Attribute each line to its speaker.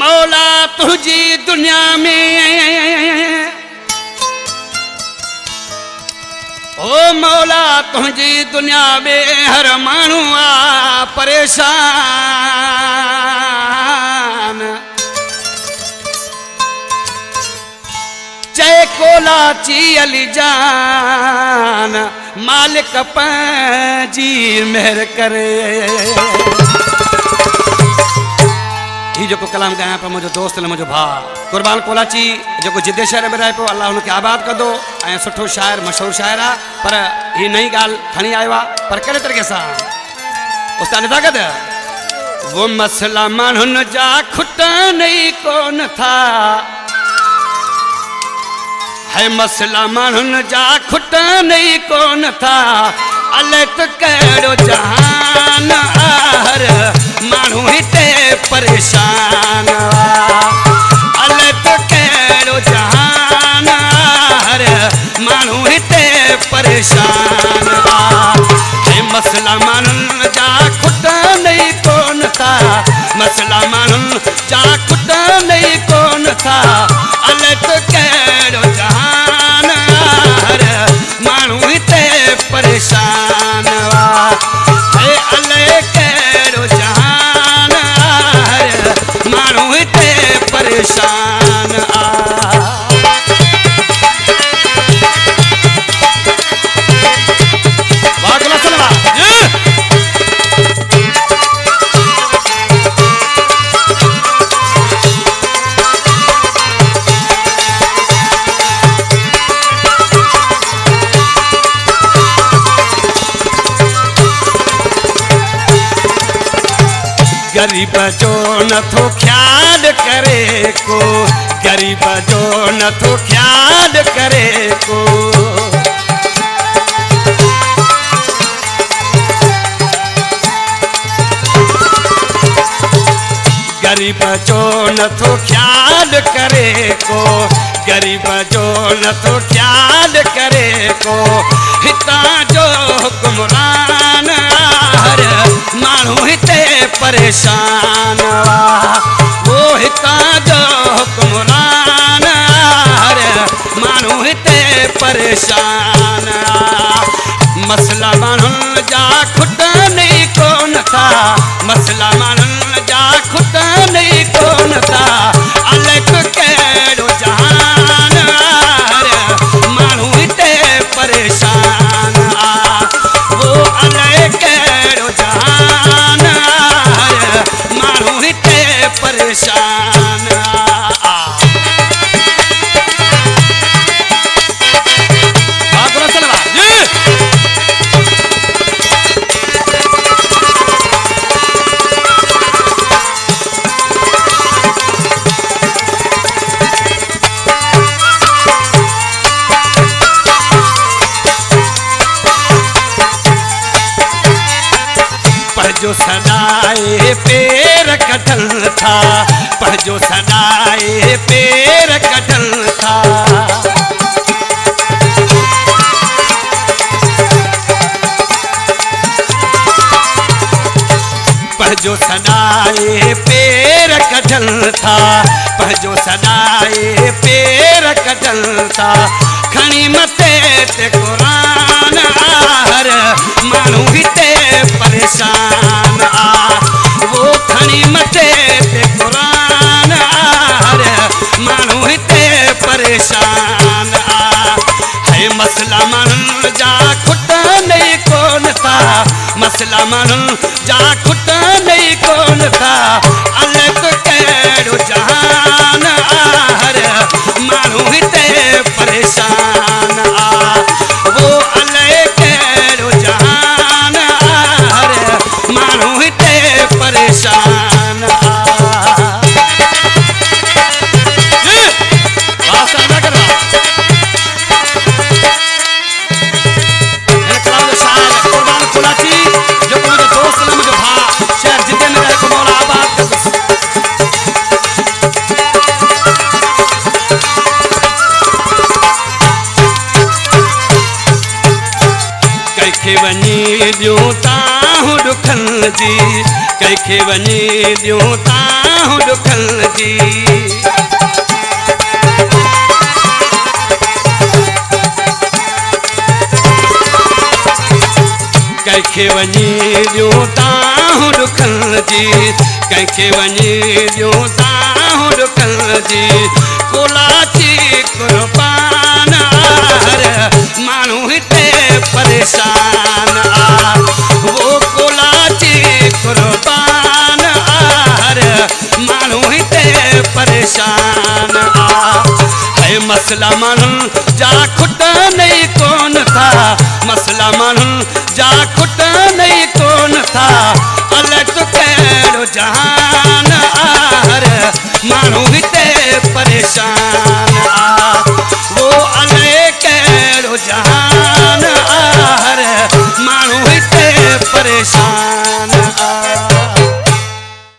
Speaker 1: मौला तुझी दुनिया में ओ मौला तुझी दुनिया में हर मानू आ परेशान जय कोला ची अली जान मालिक पंजी मेहर करे। जो कलाम गाया पर मुझे दोस्त ने मुझे भा कुर्बान कोलाची जो जिद्दे शहर में रहे पो अल्लाह उनके आबाद कर दो ऐं सुठो शायर मशहूर शायर आ पर ये नई गाल खणी आयो आ पर कड़े तरीके से उस्ताद ने ताकत वो मसला मानुन जा खुट नहीं कोन था है मसला मानुन जा खुट नहीं कोन था अले तो कड़ो जहान हर मानू हिते परेशान अले तो कड़ो जहान हर मानू हिते परेशान है मसला मानुन जा खुट नहीं कोन था मसला मानुन जा खुट नहीं कोन था अले तो कड़ो जहान हर मानू हिते परेशान है अले कड़ो जहान हर मानू हिते परेशान गरीब जो न थो ख्याल करे को गरीब जो न थो ख्याल करे को गरीब जो न थो ख्याल करे को गरीब जो न थो ख्याल करे को हिता जो हुक्मरान हर मानू हिते परेशान वो हिता जो हुक्मरान हर मानू हिते परेशान मसला मानुन जा खुट नहीं कोन था मसला मानुन जा खुट नहीं कोन था अलग कड़ो जहान हर मानू हिते परेशान वो अलग कड़ो जहान हर मानू हिते परेशान जो सदाए पैर कटल था पर जो सदाए पैर कटल था पर जो सदाए पैर कटल था पर जो सदाए पैर कटल था खणी मते ते कुरान हर मानू हिते परेशान वो खणी मते ते कुरान हर मानू हिते परेशान है मसला मानुन जा खुट नहीं कोन था मसला मानुन जा खुट नहीं कोन था अलग कड़ो जहान हर मानू हिते परेशान वो अलग कड़ो जहान हर मानू हिते परेशान शहर जिद्दे में रहे को मौला आबाद कर ॾियूं ताहूं ॾुखनि जी, कंहिंखे वञी ॾियूं ताहूं ॾुखनि जी। कंहिंखे वञी ॾियूं ताहूं ॾुखनि जी, कंहिंखे वञी ॾियूं ताहूं ॾुखनि जी। कोलाची कुर्बान माण्हू हिते परेशान आ, वो कोलाची कुर्बान माण्हू हिते परेशान आ। है मसला माण्हुनि जा खुट नहीं कोन था, मसला माण्हुनि जा खुट नहीं कोन था। अलॻि तो कहिड़ो जहान आहे,